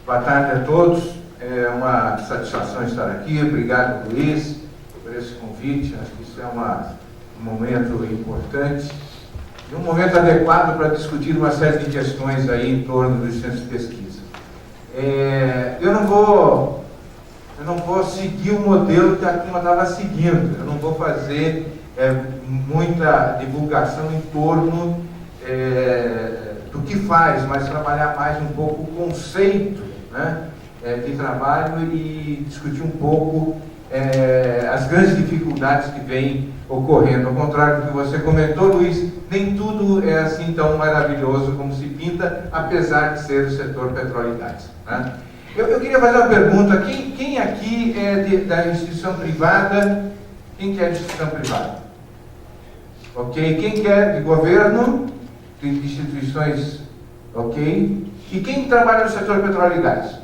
Boa tarde a todos. É uma satisfação estar aqui. Obrigado, Luiz, por esse convite. Acho que isso é um momento importante e um momento adequado para discutir uma série de questões aí em torno dos centros de pesquisa. Eu não vou seguir o modelo que a turma estava seguindo. Eu não vou fazer muita divulgação em torno do que faz, mas trabalhar mais um pouco o conceito, né, de trabalho e discutir um pouco as grandes dificuldades que vêm ocorrendo. Ao contrário do que você comentou, Luiz, nem tudo é assim tão maravilhoso como se pinta, apesar de ser o setor petróleo e gás, né? Eu queria fazer uma pergunta. Quem aqui é da instituição privada? Quem que é de instituição privada? Ok. Quem que é de governo? De instituições? Ok. E quem trabalha no setor petróleo e gás?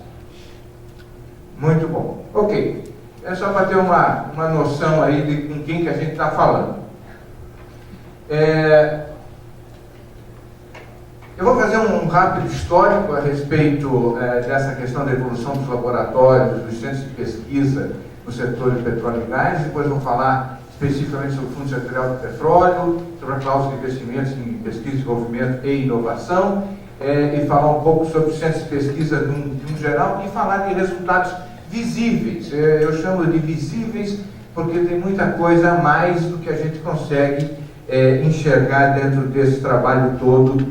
Muito bom. Ok. É só para ter uma noção aí de com quem que a gente está falando. Eu vou fazer um rápido histórico a respeito dessa questão da evolução dos laboratórios, dos centros de pesquisa no setor de petróleo e gás. Depois vou falar especificamente sobre o Fundo Setorial do Petróleo, sobre a cláusula de investimentos em pesquisa, desenvolvimento e inovação, e falar um pouco sobre os centros de pesquisa de um geral e falar de resultados visíveis. Eu chamo de visíveis porque tem muita coisa a mais do que a gente consegue enxergar dentro desse trabalho todo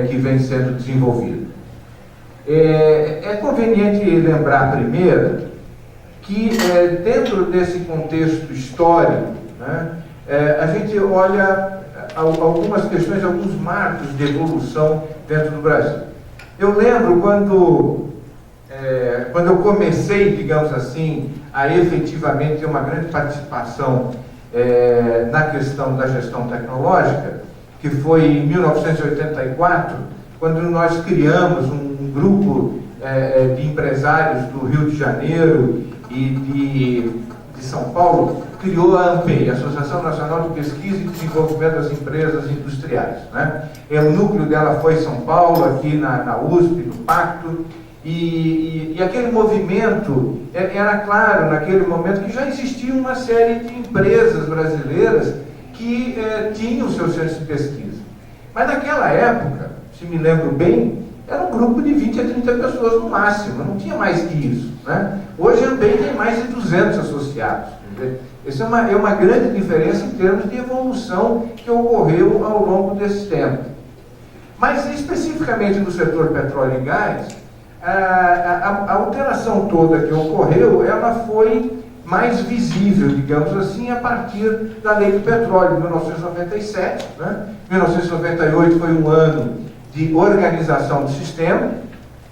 que vem sendo desenvolvido. É conveniente lembrar primeiro que dentro desse contexto histórico, né, a gente olha algumas questões, alguns marcos de evolução dentro do Brasil. Eu lembro quando eu comecei, digamos assim, a efetivamente ter uma grande participação na questão da gestão tecnológica, que foi em 1984, quando nós criamos um grupo de empresários do Rio de Janeiro e de São Paulo, criou a ANPEI, Associação Nacional de Pesquisa e Desenvolvimento das Empresas Industriais, né? O núcleo dela foi em São Paulo, aqui na USP, no Pacto, e aquele movimento, era claro naquele momento que já existia uma série de empresas brasileiras que tinham seus centros de pesquisa. Mas naquela época, se me lembro bem, era um grupo de 20 a 30 pessoas no máximo, não tinha mais que isso, né? Hoje a ANPEI tem mais de 200 associados. Essa é uma grande diferença em termos de evolução que ocorreu ao longo desse tempo. Mas especificamente no setor petróleo e gás, a alteração toda que ocorreu, ela foi mais visível, digamos assim, a partir da Lei do Petróleo, de 1997. Né? 1998 foi um ano de organização do sistema.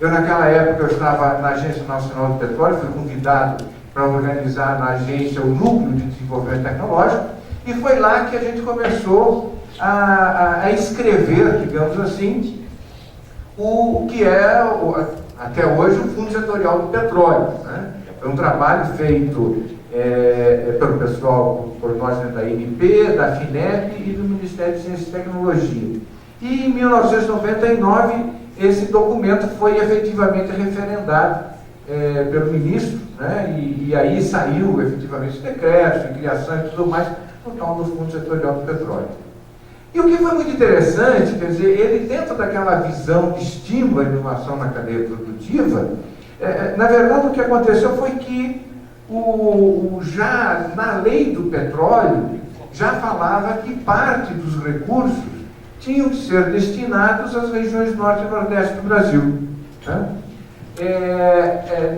Eu, naquela época, eu estava na Agência Nacional do Petróleo, fui convidado para organizar na agência o Núcleo de Desenvolvimento Tecnológico, e foi lá que a gente começou a escrever, digamos assim, o que é, até hoje, o Fundo Setorial do Petróleo, né? É um trabalho feito pelo pessoal, por nós dentro da INP, da FINEP e do Ministério de Ciência e Tecnologia. E em 1999, esse documento foi efetivamente referendado pelo ministro, né? E aí saiu efetivamente os decretos de criação e tudo mais no tal do Fundo Setorial do Petróleo. E o que foi muito interessante, quer dizer, ele dentro daquela visão de estímulo à inovação na cadeia produtiva, na verdade o que aconteceu foi que já na lei do petróleo já falava que parte dos recursos tinham que ser destinados às regiões norte e nordeste do Brasil, né?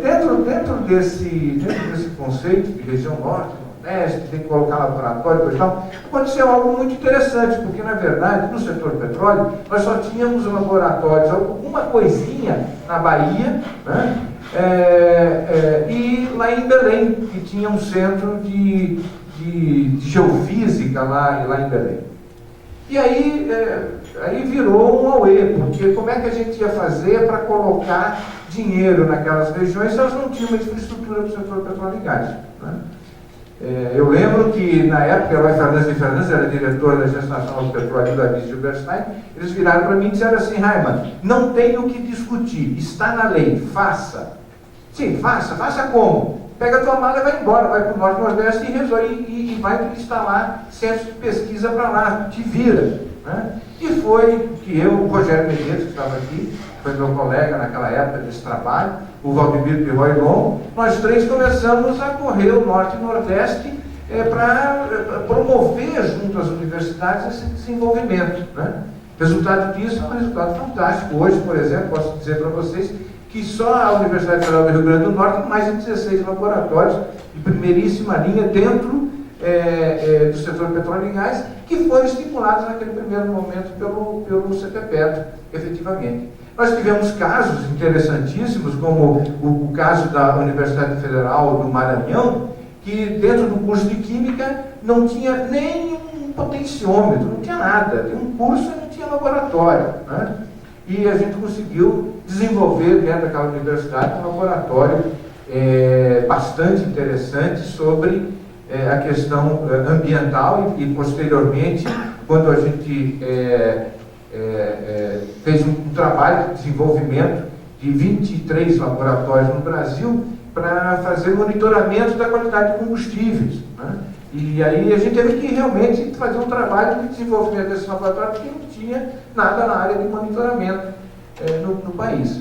Dentro desse conceito de região norte, nordeste, tem que colocar laboratório e tal, aconteceu algo muito interessante, porque na verdade no setor petróleo nós só tínhamos laboratórios, alguma coisinha na Bahia, né? E lá em Belém, que tinha um centro de geofísica lá em Belém. E aí virou um auê, porque como é que a gente ia fazer para colocar dinheiro naquelas regiões se elas não tinham uma infraestrutura para o setor petróleo e gás, né? Eu lembro que, na época, Eloy Fernandes de Fernandes era diretor da Agência Nacional do Petróleo da Miss Gilberstein, eles viraram para mim e disseram assim: Raimann, não tem o que discutir, está na lei, faça. Sim, faça como? Pega a tua mala e vai embora, vai para o Norte Nordeste e vai instalar centros de pesquisa para lá, te vira. Né? E foi que eu, o Rogério Medeiros, que estava aqui, foi meu colega naquela época desse trabalho, o Valdemiro Pirroy Longo, nós três começamos a correr o Norte e Nordeste para promover junto às universidades esse desenvolvimento. Né? Resultado disso é um resultado fantástico. Hoje, por exemplo, posso dizer para vocês que só a Universidade Federal do Rio Grande do Norte tem mais de 16 laboratórios de primeiríssima linha dentro do setor petróleo e gás, que foram estimulados naquele primeiro momento pelo CPPET, efetivamente. Nós tivemos casos interessantíssimos, como o caso da Universidade Federal do Maranhão, que dentro do curso de Química não tinha nem um potenciômetro, não tinha nada, tinha um curso e não tinha laboratório. Né? E a gente conseguiu desenvolver dentro daquela universidade um laboratório bastante interessante sobre a questão ambiental e posteriormente, quando a gente fez um trabalho de desenvolvimento de 23 laboratórios no Brasil para fazer monitoramento da qualidade de combustíveis. Né? E aí a gente teve que realmente fazer um trabalho de desenvolvimento desse laboratório, porque não tinha nada na área de monitoramento no país.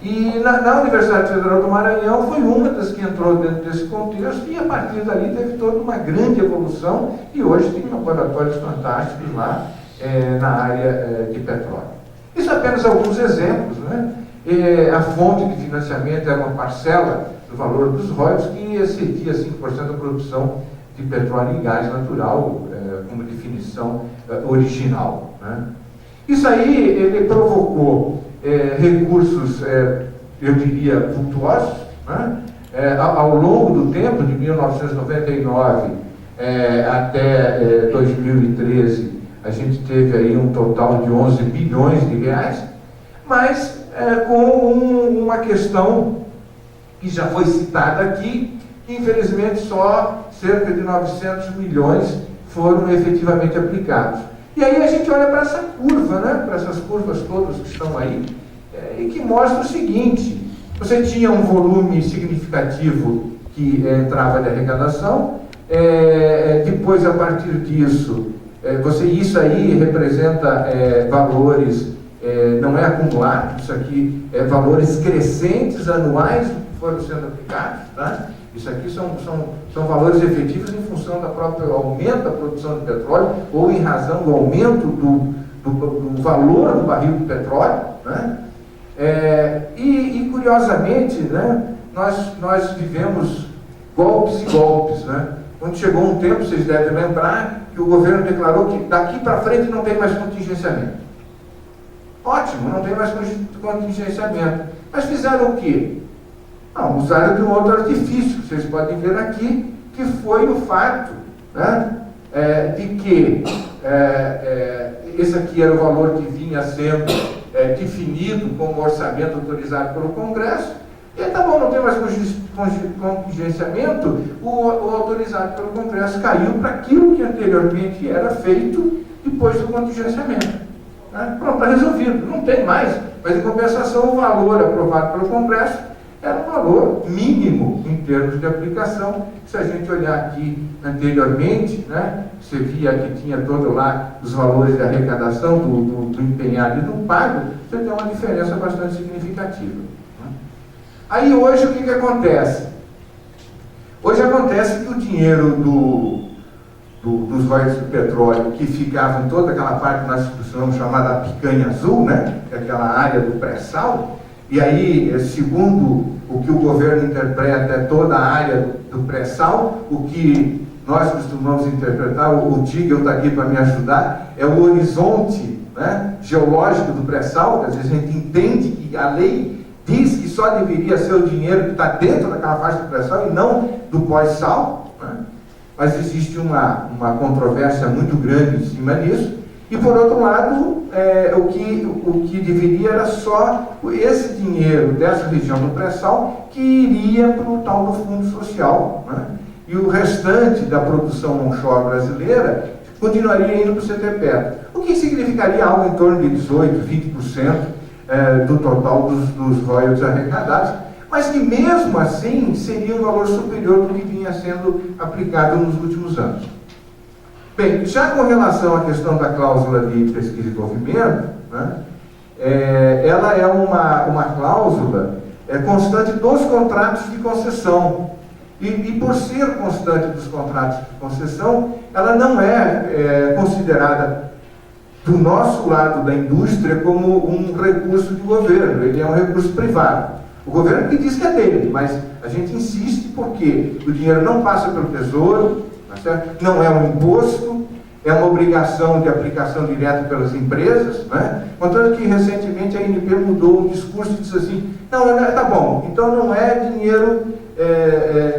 E na Universidade Federal do Maranhão foi uma das que entrou dentro desse contexto, e a partir dali teve toda uma grande evolução, e hoje tem laboratórios fantásticos lá na área de petróleo. Isso apenas alguns exemplos. Né? A fonte de financiamento era uma parcela do valor dos royalties que excedia 5% da produção de petróleo e gás natural, como definição original. Né? Isso aí ele provocou recursos, eu diria, vultuosos. Né? Ao longo do tempo, de 1999 até 2013, a gente teve aí um total de 11 bilhões de reais, mas com uma questão que já foi citada aqui, que infelizmente só cerca de 900 milhões foram efetivamente aplicados. E aí a gente olha para essa curva, né? Para essas curvas todas que estão aí, e que mostra o seguinte: você tinha um volume significativo que entrava de arrecadação, depois, a partir disso, isso aí representa valores, não é acumulado, isso aqui é valores crescentes anuais que foram sendo aplicados, tá? Isso aqui são valores efetivos em função da própria aumento da produção de petróleo ou em razão do aumento do valor do barril de petróleo. Né? E curiosamente, né, nós vivemos golpes e golpes. Né? Quando chegou um tempo, vocês devem lembrar, que o governo declarou que daqui para frente não tem mais contingenciamento. Ótimo, não tem mais contingenciamento. Mas fizeram o quê? Não, usaram de um outro artifício, vocês podem ver aqui, que foi o fato, né, de que esse aqui era o valor que vinha sendo definido como orçamento autorizado pelo Congresso, e tá bom, não tem mais contingenciamento, o autorizado pelo Congresso caiu para aquilo que anteriormente era feito depois do contingenciamento. Né? Pronto, está resolvido, não tem mais, mas em compensação o valor aprovado pelo Congresso era um valor mínimo em termos de aplicação. Se a gente olhar aqui anteriormente, né, você via que tinha todo lá os valores de arrecadação do empenhado e do pago, você tem uma diferença bastante significativa. Né? Aí hoje o que acontece? Hoje acontece que o dinheiro dos royalties do petróleo, que ficavam em toda aquela parte que nós chamamos chamada picanha azul, né, que é aquela área do pré-sal. E aí, segundo o que o governo interpreta, é toda a área do pré-sal, o que nós costumamos interpretar, o Tigel está aqui para me ajudar, é o horizonte, né, geológico do pré-sal. Às vezes a gente entende que a lei diz que só deveria ser o dinheiro que está dentro daquela faixa do pré-sal e não do pós-sal, né? Mas existe uma controvérsia muito grande em cima disso. E, por outro lado, o que deveria era só esse dinheiro dessa região do pré-sal que iria para o tal do Fundo Social, né? e o restante da produção onshore brasileira continuaria indo para o CTPET. O que significaria algo em torno de 18%, 20% do total dos royalties arrecadados, mas que mesmo assim seria um valor superior do que vinha sendo aplicado nos últimos anos. Bem, já com relação à questão da cláusula de pesquisa e desenvolvimento, né, ela é uma cláusula constante dos contratos de concessão. E por ser constante dos contratos de concessão, ela não é considerada, do nosso lado da indústria, como um recurso de governo. Ele é um recurso privado. O governo que diz que é dele, mas a gente insiste porque o dinheiro não passa pelo Tesouro, tá certo? Não é um imposto, é uma obrigação de aplicação direta pelas empresas, né? Contanto que recentemente a ANP mudou o discurso e disse assim, não, tá bom, então não é dinheiro,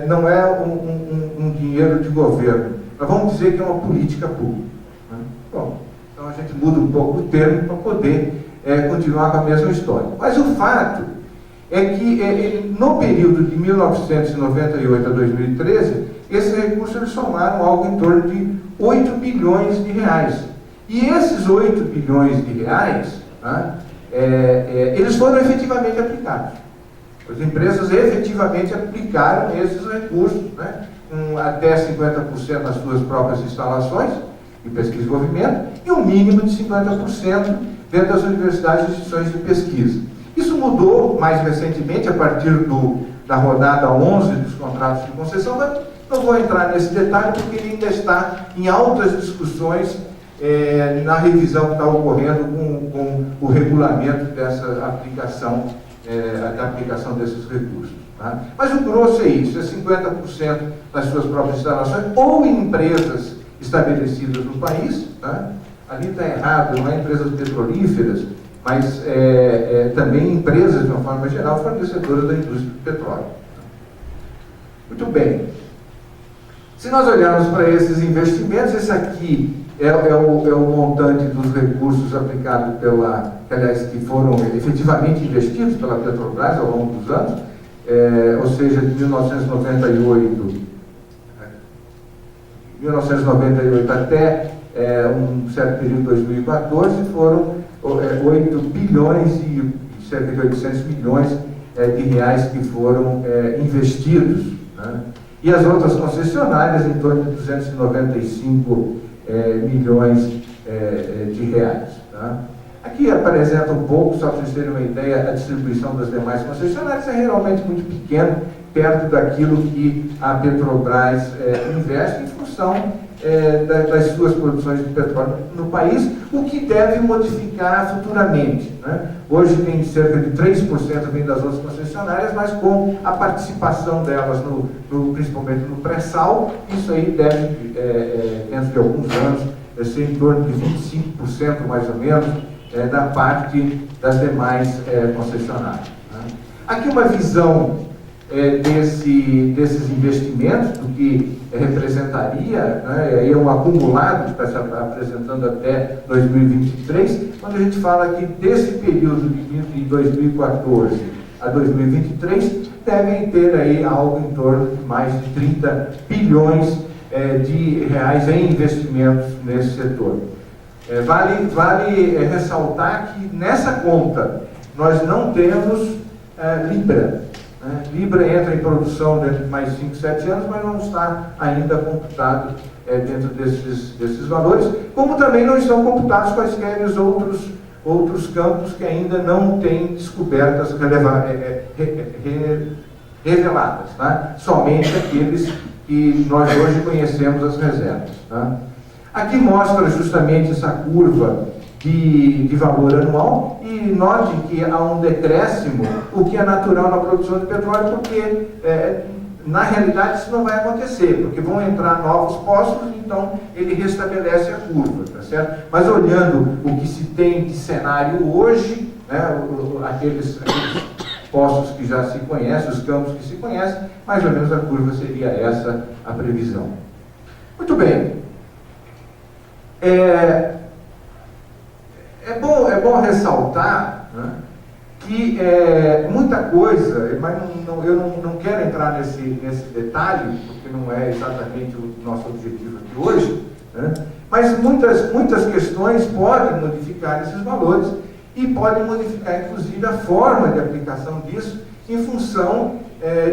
não é um dinheiro de governo, nós vamos dizer que é uma política pública. Né? Bom, então a gente muda um pouco o termo para poder continuar com a mesma história. Mas o fato é que no período de 1998 a 2013, esses recursos eles somaram algo em torno de 8 bilhões de reais. E esses 8 bilhões de reais, né, eles foram efetivamente aplicados. As empresas efetivamente aplicaram esses recursos, né, até 50% nas suas próprias instalações de pesquisa e desenvolvimento e um mínimo de 50% dentro das universidades e instituições de pesquisa. Isso mudou mais recentemente, a partir da rodada 11 dos contratos de concessão, mas não vou entrar nesse detalhe porque ele ainda está em altas discussões na revisão que está ocorrendo com o regulamento dessa aplicação, da aplicação desses recursos. Tá? Mas o grosso é isso, é 50% das suas próprias instalações ou em empresas estabelecidas no país. Tá? Ali está errado, não é empresas petrolíferas, mas também empresas, de uma forma geral, fornecedoras da indústria do petróleo. Muito bem. Se nós olharmos para esses investimentos, esse aqui é o montante dos recursos aplicados que foram efetivamente investidos pela Petrobras ao longo dos anos, ou seja, de 1998 até um certo período de 2014, foram 8 bilhões e cerca de 800 milhões de reais que foram investidos. Né? E as outras concessionárias em torno de 295 milhões de reais. Tá? Aqui apresenta um pouco, só para vocês terem uma ideia, a distribuição das demais concessionárias é realmente muito pequeno, perto daquilo que a Petrobras investe em função das suas produções de petróleo no país, o que deve modificar futuramente. Né? Hoje tem cerca de 3% vem das outras concessionárias, mas com a participação delas, principalmente no pré-sal, isso aí deve, dentro de alguns anos, ser em torno de 25% mais ou menos, da parte das demais concessionárias. Né? Aqui uma visão desses investimentos, do que representaria, né, é um acumulado que está se apresentando até 2023, quando a gente fala que desse período de 2014 a 2023, devem ter aí algo em torno de mais de 30 bilhões de reais em investimentos nesse setor. Vale ressaltar que nessa conta nós não temos Libra. Libra entra em produção dentro de mais 5, 7 anos, mas não está ainda computado dentro desses valores, como também não estão computados quaisquer outros campos que ainda não têm descobertas reveladas, tá? Somente aqueles que nós hoje conhecemos as reservas. Tá? Aqui mostra justamente essa curva de valor anual e note que há um decréscimo, o que é natural na produção de petróleo, porque na realidade isso não vai acontecer, porque vão entrar novos poços, então ele restabelece a curva, tá certo? Mas olhando o que se tem de cenário hoje, né, aqueles poços que já se conhecem, os campos que se conhecem, mais ou menos a curva seria essa a previsão. Muito bem. É bom ressaltar, né, que muita coisa, mas eu não quero entrar nesse detalhe, porque não é exatamente o nosso objetivo aqui hoje, né? Mas muitas questões podem modificar esses valores e podem modificar, inclusive, a forma de aplicação disso em função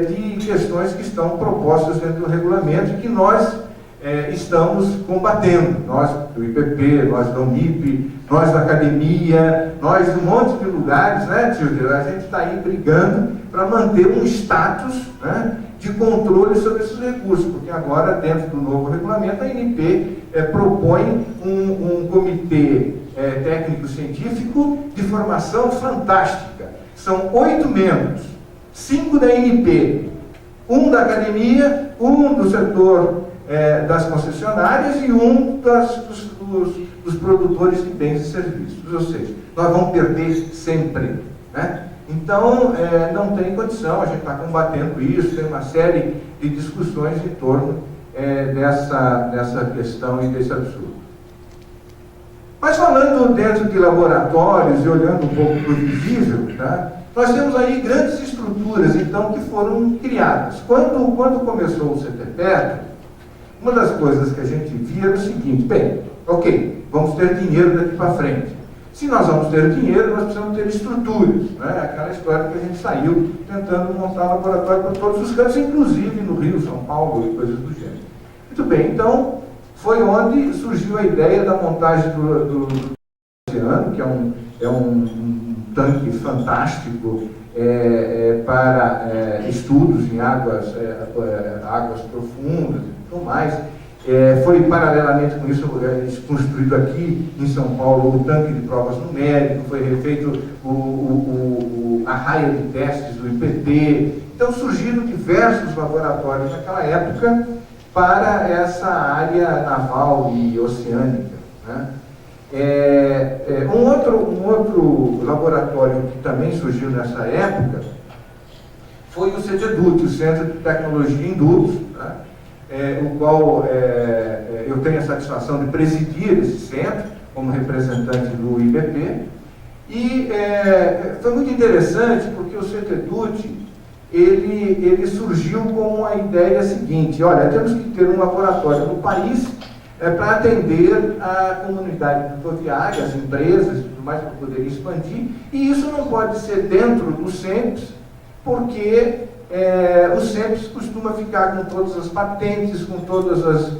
de questões que estão propostas dentro do regulamento e que nós estamos combatendo. Nós do IPP, nós da Unip, nós da academia, nós de um monte de lugares, né, tio? A gente está aí brigando para manter um status, né, de controle sobre esses recursos, porque agora, dentro do novo regulamento, a ANP propõe um comitê técnico-científico de formação fantástica. São 8 membros, 5 da ANP, 1 da academia, 1 do setor das concessionárias e 1 dos produtores de bens e serviços. Ou seja, nós vamos perder sempre, né? Então, não tem condição, a gente está combatendo isso, tem uma série de discussões em torno dessa questão e desse absurdo. Mas falando dentro de laboratórios e olhando um pouco para o visível, tá? Nós temos aí grandes estruturas, então, que foram criadas. Quando começou o CTPET, uma das coisas que a gente via era o seguinte: bem, ok, vamos ter dinheiro daqui para frente. Se nós vamos ter dinheiro, nós precisamos ter estruturas, né? Aquela história que a gente saiu tentando montar laboratório para todos os cantos, inclusive no Rio, São Paulo e coisas do gênero. Muito bem, então foi onde surgiu a ideia da montagem do oceano, que é um tanque fantástico para estudos em águas profundas e tudo mais. Foi paralelamente com isso construído aqui em São Paulo o tanque de provas numérico, foi refeito a raia de testes do IPT. Então surgiram diversos laboratórios naquela época para essa área naval e oceânica, né? Um outro laboratório que também surgiu nessa época foi o CTDUT, o Centro de Tecnologia em Dutos, né? O qual eu tenho a satisfação de presidir esse centro como representante do IBP. E foi muito interessante porque o CTDUT ele surgiu com a ideia seguinte: olha, temos que ter um laboratório no país para atender a comunidade rodoviária, as empresas e tudo mais, para poder expandir, e isso não pode ser dentro do CEMPS, porque o CEMPS costuma ficar com todas as patentes, com todas as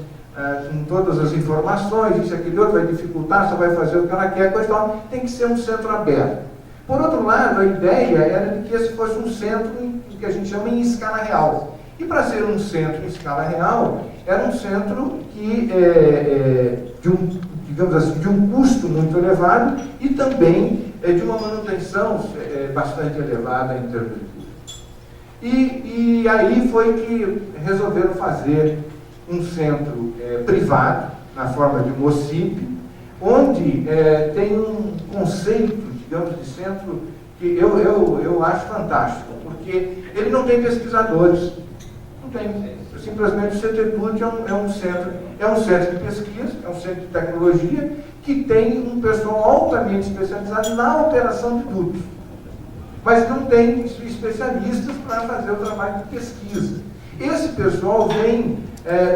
informações, isso, aquele outro, vai dificultar, só vai fazer o que ela quer, coisa tal. Tem que ser um centro aberto. Por outro lado, a ideia era de que esse fosse um centro que a gente chama em escala real. E para ser um centro em escala real, era um centro que, digamos assim, de um custo muito elevado e também de uma manutenção bastante elevada em termos de custo. E aí foi que resolveram fazer um centro privado, na forma de um OCIP, onde tem um conceito, digamos, de centro que eu acho fantástico, porque ele não tem pesquisadores, não tem. Simplesmente o CTDUT é um centro de pesquisa, é um centro de tecnologia, que tem um pessoal altamente especializado na operação de dutos. Mas não tem especialistas para fazer o trabalho de pesquisa. Esse pessoal vem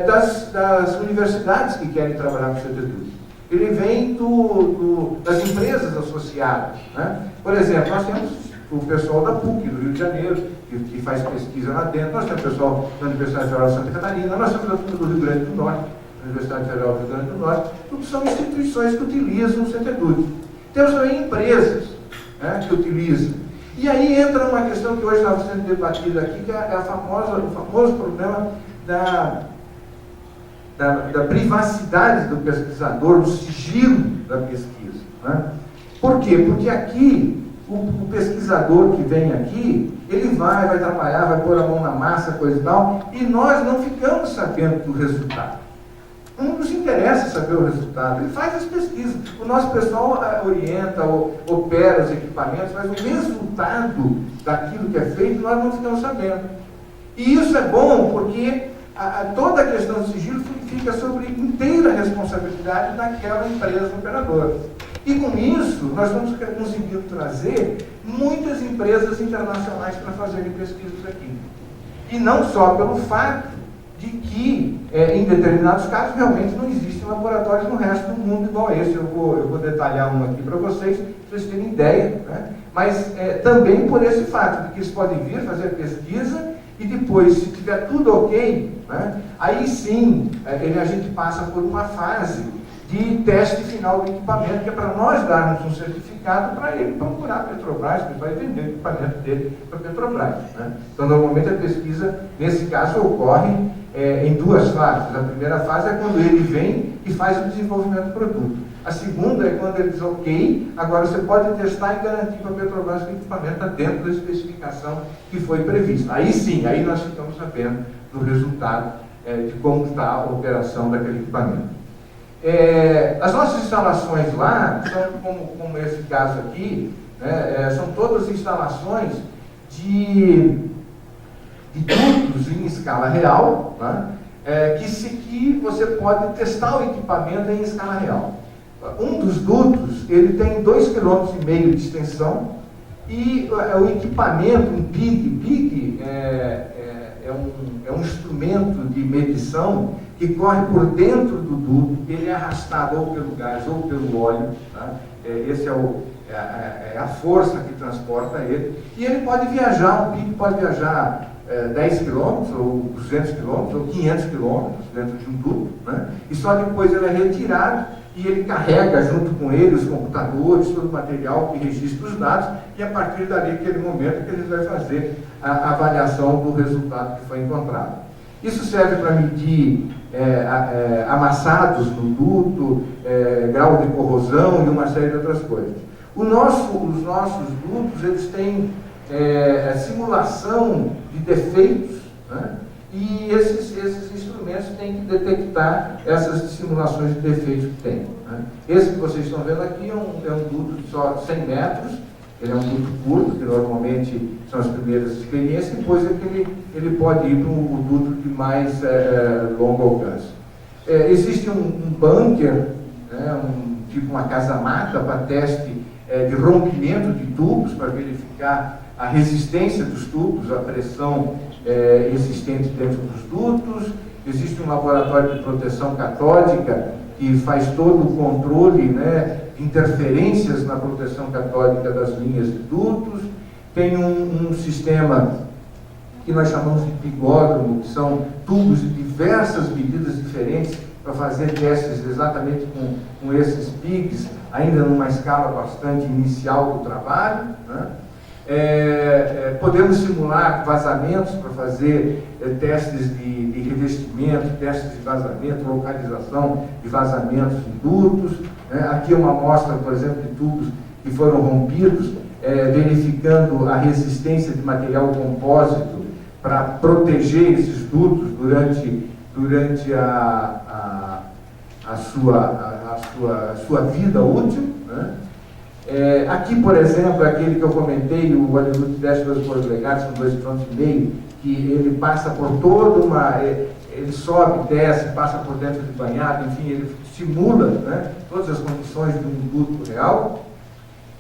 das universidades que querem trabalhar com o CTDUT. Ele vem das empresas associadas, né? Por exemplo, nós temos o pessoal da PUC, do Rio de Janeiro, que faz pesquisa lá dentro. Nós temos o pessoal da Universidade Federal de Santa Catarina, nós temos a do Rio Grande do Norte, a Universidade Federal do Rio Grande do Norte. Tudo são instituições que utilizam o CTDUT. Temos também empresas, né, que utilizam. E aí entra uma questão que hoje estava sendo debatida aqui, que é o famoso problema da privacidade do pesquisador, do sigilo da pesquisa, né? Por quê? Porque aqui, o pesquisador que vem aqui, ele vai trabalhar, vai pôr a mão na massa, coisa e tal, e nós não ficamos sabendo do resultado. Não nos interessa saber o resultado, ele faz as pesquisas. O nosso pessoal orienta, opera os equipamentos, mas o resultado daquilo que é feito nós não ficamos sabendo. E isso é bom porque toda a questão do sigilo fica sobre inteira responsabilidade daquela empresa operadora. E com isso, nós vamos conseguir trazer muitas empresas internacionais para fazerem pesquisas aqui. E não só pelo fato de que, em determinados casos, realmente não existem laboratórios no resto do mundo igual a esse. Eu vou detalhar um aqui para vocês terem ideia, né? Mas também por esse fato de que eles podem vir fazer pesquisa e depois, se tiver tudo ok, né, aí sim a gente passa por uma fase de teste final do equipamento, que é para nós darmos um certificado para ele procurar a Petrobras, que vai vender o equipamento dele para a Petrobras, né? Então, normalmente a pesquisa, nesse caso, ocorre em duas fases. A primeira fase é quando ele vem e faz o desenvolvimento do produto. A segunda é quando ele diz, ok, agora você pode testar e garantir para a Petrobras que o equipamento está dentro da especificação que foi prevista. Aí sim, aí nós ficamos sabendo do resultado de como está a operação daquele equipamento. As nossas instalações lá, são como esse caso aqui, né, são todas instalações de dutos em escala real, né, que você pode testar o equipamento em escala real. Um dos dutos, ele tem 2,5 km de extensão e o equipamento, um PIG é um instrumento de medição que corre por dentro do duto, ele é arrastado ou pelo gás ou pelo óleo, tá? Esse é a força que transporta ele, e ele pode viajar, o PIG pode viajar 10 km, ou 200 km, ou 500 km dentro de um duto, né? E só depois ele é retirado e ele carrega junto com ele os computadores, todo o material que registra os dados, e a partir dali, aquele momento que ele vai fazer a avaliação do resultado que foi encontrado. Isso serve para medir amassados no duto, grau de corrosão e uma série de outras coisas. Os nossos dutos, eles têm simulação de defeitos, né? E esses instrumentos têm que detectar essas simulações de defeitos que tem, né? Esse que vocês estão vendo aqui é um duto de só 100 metros, ele é um duto curto, que normalmente são as primeiras experiências, e depois ele pode ir para um duto de mais longo alcance. Existe um bunker, né, tipo uma casa-mata para teste de rompimento de tubos, para verificar a resistência dos tubos, a pressão existente dentro dos dutos. Existe um laboratório de proteção catódica que faz todo o controle, né, de interferências na proteção catódica das linhas de dutos. Tem um sistema que nós chamamos de pigódromo, que são tubos de diversas medidas diferentes para fazer testes exatamente com esses pigs, ainda numa escala bastante inicial do trabalho, né? Podemos simular vazamentos para fazer testes de revestimento, testes de vazamento, localização de vazamentos em dutos, né? Aqui é uma amostra, por exemplo, de tubos que foram rompidos, verificando a resistência de material compósito para proteger esses dutos durante a sua vida útil, né? Aqui, por exemplo, aquele que eu comentei, o oleoduto de 10 polegadas, são 2,5 km, que ele passa por toda ele sobe, desce, passa por dentro de banhado, enfim, ele simula, né, todas as condições de um duto real.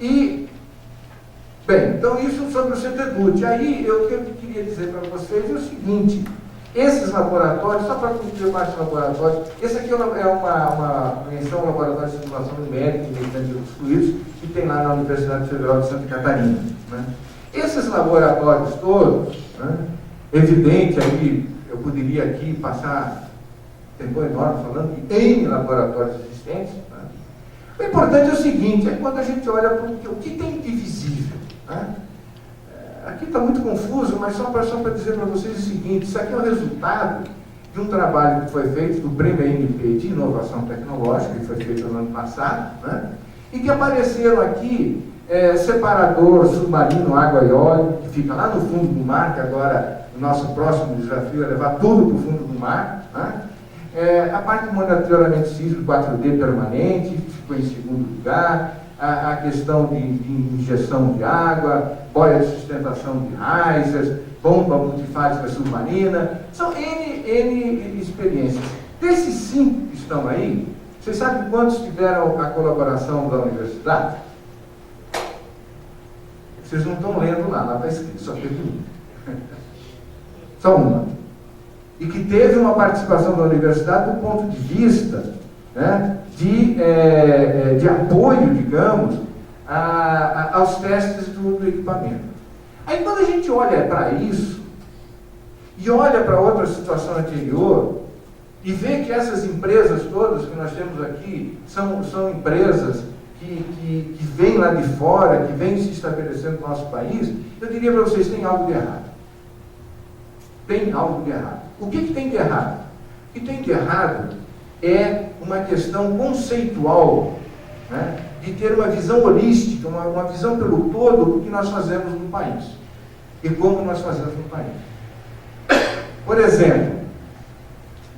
E, bem, então isso sobre o CTDUT. Aí, o que eu queria dizer para vocês é o seguinte: esses laboratórios, só para concluir mais laboratórios, esse aqui é uma menção ao laboratório de simulação numérica e mecânica dos fluidos, que tem lá na Universidade Federal de Santa Catarina, né? Esses laboratórios todos, né, evidente aí, eu poderia aqui passar tempo enorme falando de N laboratórios existentes, né? O importante é o seguinte, é quando a gente olha para o que tem de visível, né? Aqui está muito confuso, mas só para dizer para vocês o seguinte: isso aqui é o resultado de um trabalho que foi feito do Prêmio ANP de Inovação Tecnológica, que foi feito no ano passado, né? E que apareceram aqui separador submarino água e óleo, que fica lá no fundo do mar, que agora o nosso próximo desafio é levar tudo para o fundo do mar, né? A parte de monitoramento sísmico 4D permanente, que ficou em segundo lugar. A questão de injeção de água, boia de sustentação de risers, bomba multifásica submarina, são N experiências. Desses 5 que estão aí, Vocês sabem quantos tiveram a colaboração da universidade? Vocês não estão lendo lá está escrito, só teve uma. Só uma. E que teve uma participação da universidade do ponto de vista, né, de apoio, digamos, aos testes do equipamento. Aí quando a gente olha para isso, e olha para outra situação anterior, e vê que essas empresas todas que nós temos aqui são empresas que vêm lá de fora, que vêm se estabelecendo no nosso país, eu diria para vocês, tem algo de errado. Tem algo de errado. O que tem de errado? O que tem de errado é uma questão conceitual, né, de ter uma visão holística, uma visão pelo todo do que nós fazemos no país e como nós fazemos no país. Por exemplo,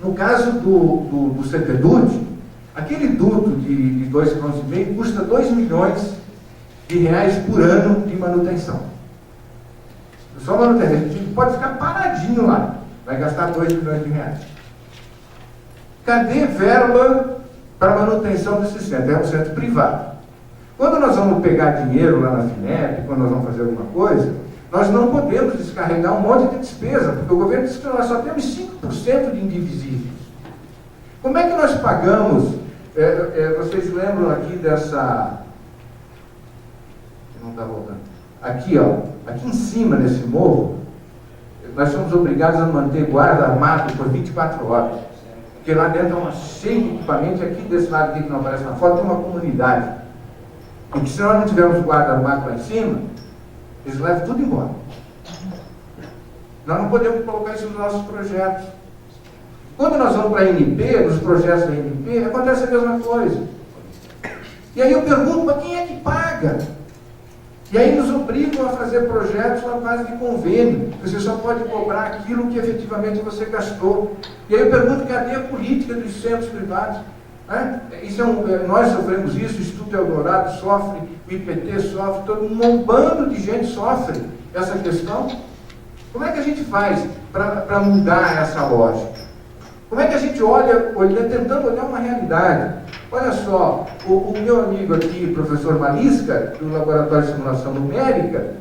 no caso do CTDUT, aquele duto de 2,5 km custa 2 milhões de reais por ano de manutenção. Só manutenção, a gente pode ficar paradinho lá, vai gastar 2 milhões de reais. Cadê verba para manutenção desse centro? É um centro privado. Quando nós vamos pegar dinheiro lá na FINEP, quando nós vamos fazer alguma coisa, nós não podemos descarregar um monte de despesa, porque o governo diz que nós só temos 5% de indivisíveis. Como é que nós pagamos? Vocês lembram aqui dessa... Não está voltando. Aqui, ó, aqui em cima, nesse morro, nós somos obrigados a manter guarda armado por 24 horas. Porque lá dentro é uma cheia de equipamento, e aqui desse lado aqui que não aparece na foto tem uma comunidade. E que se nós não tivermos guarda armado lá em cima, eles levam tudo embora. Nós não podemos colocar isso nos nossos projetos. Quando nós vamos para a NP, nos projetos da NP, acontece a mesma coisa. E aí eu pergunto, mas quem é que paga? E aí nos obrigam a fazer projetos na base de convênio. Você só pode cobrar aquilo que efetivamente você gastou. E aí eu pergunto, cadê a política dos centros privados? Nós sofremos isso, o Instituto Eldorado sofre, o IPT sofre, todo mundo, um bando de gente sofre essa questão. Como é que a gente faz para mudar essa lógica? Como é que a gente olha, tentando olhar uma realidade? Olha só, o meu amigo aqui, professor Malisca, do Laboratório de Simulação Numérica,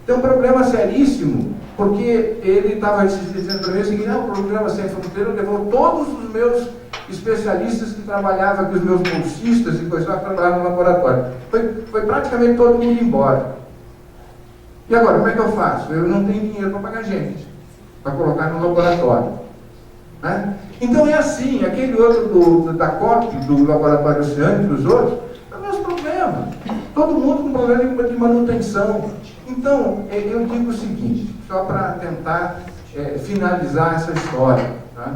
tem um problema seríssimo, porque ele estava dizendo para mim o seguinte: não, o programa Sem Fronteira levou todos os meus especialistas que trabalhavam aqui, os meus bolsistas e coisas lá, que trabalhavam no laboratório. Foi praticamente todo mundo embora. E agora, como é que eu faço? Eu não tenho dinheiro para pagar gente, para colocar no laboratório. Né? Então é assim, aquele outro da COP, do Laboratório Oceânico e dos outros, é o mesmo problema. Todo mundo com problema de manutenção. Então, eu digo o seguinte, só para tentar finalizar essa história. Tá?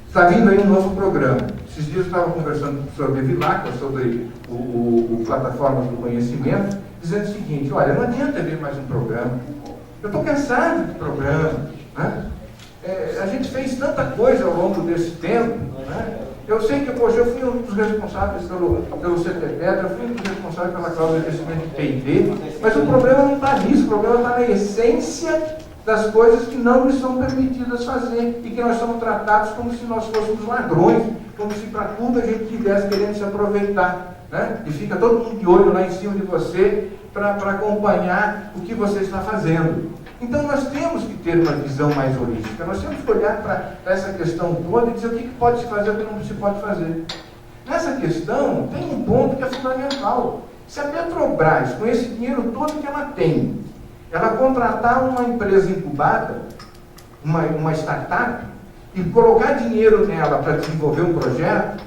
Está vindo aí um novo programa. Esses dias eu estava conversando com o professor Bevilacqua sobre o Plataformas do Conhecimento, dizendo o seguinte: olha, não adianta vir mais um programa. Eu estou cansado de programa. Né? A gente fez tanta coisa ao longo desse tempo. Né? Eu sei que, poxa, eu fui um dos responsáveis pelo CTPET, eu fui um dos responsáveis pela cláusula de investimento de P&D, mas o problema não está nisso, o problema está na essência das coisas que não nos são permitidas fazer e que nós somos tratados como se nós fôssemos ladrões, como se para tudo a gente estivesse querendo se aproveitar. Né? E fica todo mundo de olho lá em cima de você para acompanhar o que você está fazendo. Então nós temos que ter uma visão mais holística, nós temos que olhar para essa questão toda e dizer o que pode se fazer e o que não se pode fazer. Nessa questão tem um ponto que é fundamental. Se a Petrobras, com esse dinheiro todo que ela tem, ela contratar uma empresa incubada, uma startup, e colocar dinheiro nela para desenvolver um projeto,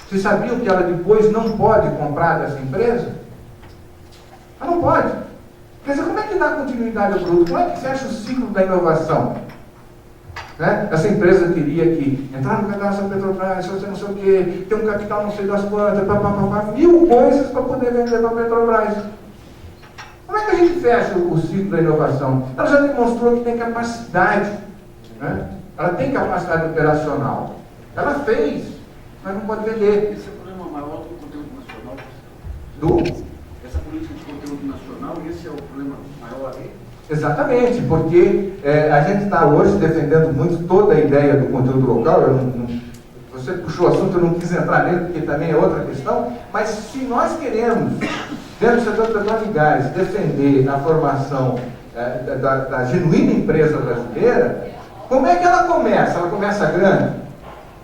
vocês sabiam que ela depois não pode comprar dessa empresa? Ela não pode. Quer dizer, como é que dá continuidade ao produto? Como é que fecha o ciclo da inovação? Né? Essa empresa teria que entrar no cadastro da Petrobras, não sei o quê, ter um capital não sei das quantas, mil coisas para poder vender para a Petrobras. Como é que a gente fecha o ciclo da inovação? Ela já demonstrou que tem capacidade. Né? Ela tem capacidade operacional. Ela fez, mas não pode vender. Esse é o problema maior do conteúdo nacional. Essa política de conteúdo nacional, esse é o problema maior aí? Exatamente, porque a gente está hoje defendendo muito toda a ideia do conteúdo local. você puxou o assunto, eu não quis entrar nele, porque também é outra questão, mas se nós queremos, dentro do setor petróleo e gás, defender a formação da genuína empresa brasileira, como é que ela começa? Ela começa grande?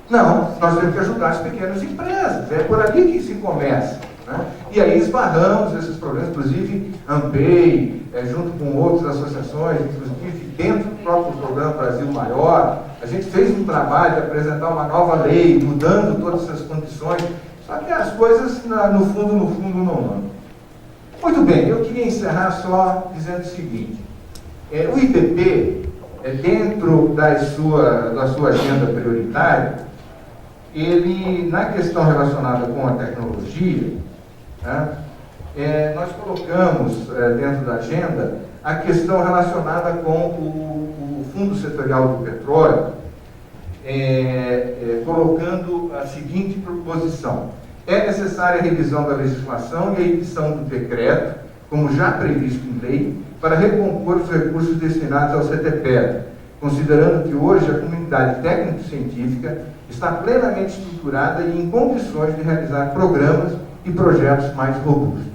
Não, nós temos que ajudar as pequenas empresas, é por ali que se começa. Né? E aí esbarramos esses problemas, inclusive ANPEI, junto com outras associações, inclusive dentro do próprio programa Brasil Maior, a gente fez um trabalho de apresentar uma nova lei, mudando todas essas condições, só que as coisas, no fundo, não andam. Muito bem, eu queria encerrar só dizendo o seguinte, o IPP, dentro da sua agenda prioritária, ele, na questão relacionada com a tecnologia, né, nós colocamos dentro da agenda a questão relacionada com o Fundo Setorial do Petróleo, colocando a seguinte proposição: é necessária a revisão da legislação e a edição do decreto, como já previsto em lei, para recompor os recursos destinados ao CTPET, considerando que hoje a comunidade técnico-científica está plenamente estruturada e em condições de realizar programas e projetos mais robustos.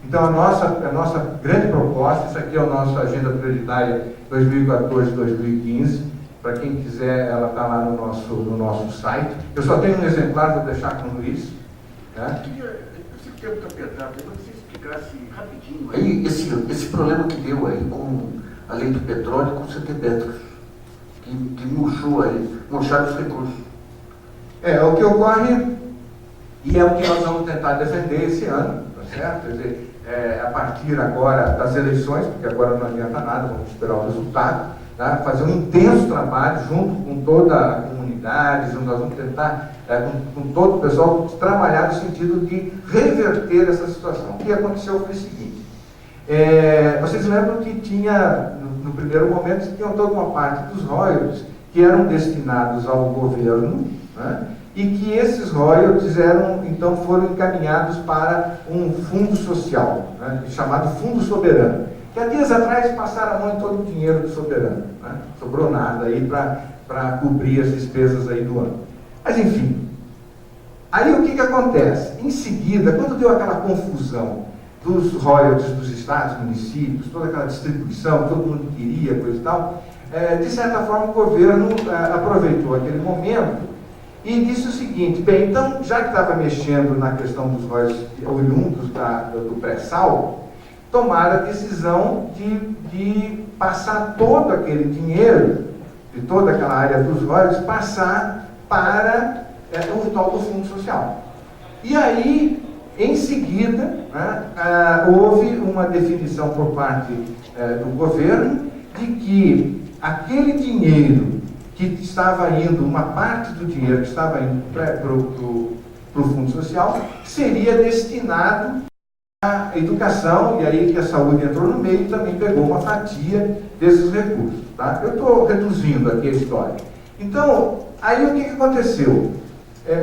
Então, a nossa grande proposta, isso aqui é a nossa agenda prioritária 2014-2015, para quem quiser, ela está lá no nosso site. Eu só tenho um exemplar, vou deixar com o Luiz. Né? Esse tempo está apertado, eu você explicasse rapidinho. Aí, esse problema que deu aí com a lei do petróleo e com o CTPetros, que murcharam os recursos. É o que ocorre, e é o que nós vamos tentar defender esse ano, tá certo? Quer dizer, a partir agora das eleições, porque agora não adianta nada, vamos esperar o resultado, tá? Fazer um intenso trabalho junto com toda a comunidade, nós vamos tentar, com todo o pessoal, trabalhar no sentido de reverter essa situação. O que aconteceu foi o seguinte, vocês lembram que tinha, no primeiro momento, tinha toda uma parte dos royalties que eram destinados ao governo, né? E que esses royalties foram encaminhados para um fundo social, né? Chamado Fundo Soberano, que há dias atrás passaram a mão em todo o dinheiro do soberano, né? Sobrou nada aí para cobrir as despesas aí do ano. Mas enfim, aí o que acontece? Em seguida, quando deu aquela confusão dos royalties dos estados, municípios, toda aquela distribuição, todo mundo queria, coisa e tal, de certa forma o governo aproveitou aquele momento e disse o seguinte: bem, então, já que estava mexendo na questão dos royalties oriundos do pré-sal, tomaram a decisão de passar todo aquele dinheiro, de toda aquela área dos royalties, passar para o tal do Fundo Social. E aí, em seguida, né, houve uma definição por parte do governo de que aquele dinheiro que estava indo, uma parte do dinheiro que estava indo para o Fundo Social, seria destinado à educação, e aí que a saúde entrou no meio e também pegou uma fatia desses recursos. Tá? Eu estou reduzindo aqui a história. Então, aí o que aconteceu?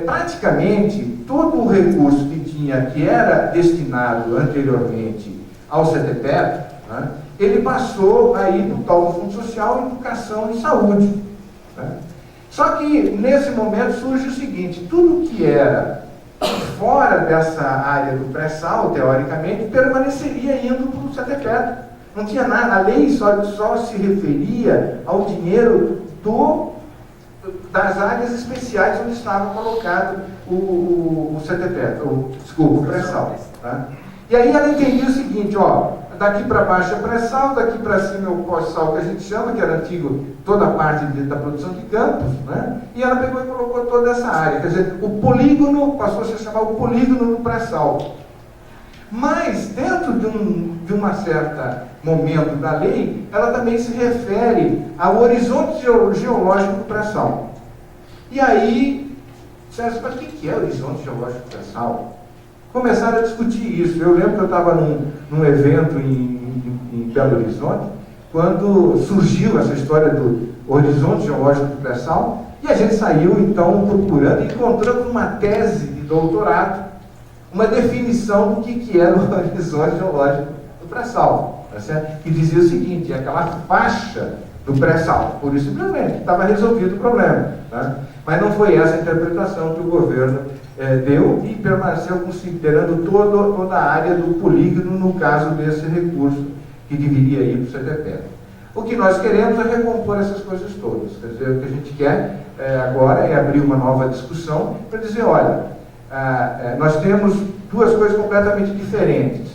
Praticamente todo o recurso que era destinado anteriormente ao CTPET, né, ele passou aí para o tal do Fundo Social, Educação e Saúde. Né? Só que nesse momento surge o seguinte: tudo que era fora dessa área do pré-sal, teoricamente, permaneceria indo para o CTPET. Não tinha nada, a lei só se referia ao dinheiro das áreas especiais onde estava colocado o CTPET, o pré-sal. Tá? E aí ela entendia o seguinte: ó, daqui para baixo é pré-sal, daqui para cima é o pós-sal, que a gente chama, que era antigo, toda a parte da produção de campos, né? E ela pegou e colocou toda essa área. Quer dizer, o polígono passou a se chamar o polígono do pré-sal. Mas, dentro de uma certa momento da lei, ela também se refere ao horizonte geológico do pré-sal. E aí, César, mas o que é o horizonte geológico do pré-sal? Começaram a discutir isso. Eu lembro que eu estava num evento em Belo Horizonte, quando surgiu essa história do horizonte geológico do pré-sal, e a gente saiu, então, procurando, encontrando uma tese de doutorado, uma definição do que era o horizonte geológico do pré-sal, tá certo? Que dizia o seguinte: é aquela faixa do pré-sal. Por isso, simplesmente, estava resolvido o problema. Tá? Mas não foi essa a interpretação que o governo deu e permaneceu considerando toda a área do polígono no caso desse recurso que deveria ir para o CTPET. O que nós queremos é recompor essas coisas todas. Quer dizer, o que a gente quer agora é abrir uma nova discussão para dizer, olha, nós temos duas coisas completamente diferentes.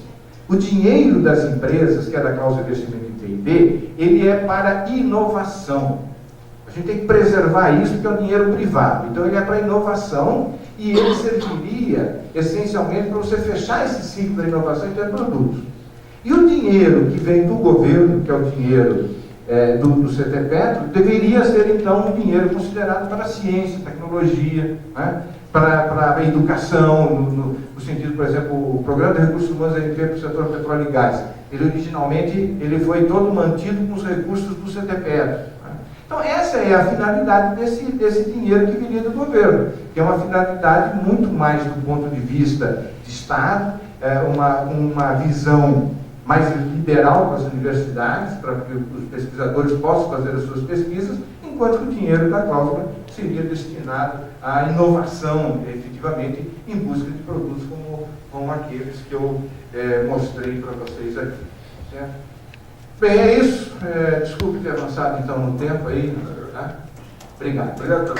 O dinheiro das empresas, que é da causa de investimento em P&D, ele é para inovação. A gente tem que preservar isso, porque é um dinheiro privado. Então, ele é para inovação e ele serviria, essencialmente, para você fechar esse ciclo da inovação e ter produtos. E o dinheiro que vem do governo, que é o dinheiro do CTPetro, deveria ser, então, um dinheiro considerado para a ciência, tecnologia, né? Para a educação, no sentido, por exemplo, o Programa de Recursos Humanos da ANP para o setor petróleo e gás. Ele, originalmente, foi todo mantido com os recursos do CTPetro. Então, essa é a finalidade desse dinheiro que viria do governo, que é uma finalidade muito mais do ponto de vista de Estado, uma visão mais liberal para as universidades, para que os pesquisadores possam fazer as suas pesquisas, enquanto que o dinheiro da cláusula seria destinado à inovação, efetivamente, em busca de produtos como aqueles que eu mostrei para vocês aqui. Certo? Bem, é isso. Desculpe ter avançado então no tempo aí. Tá? Obrigado. Obrigado.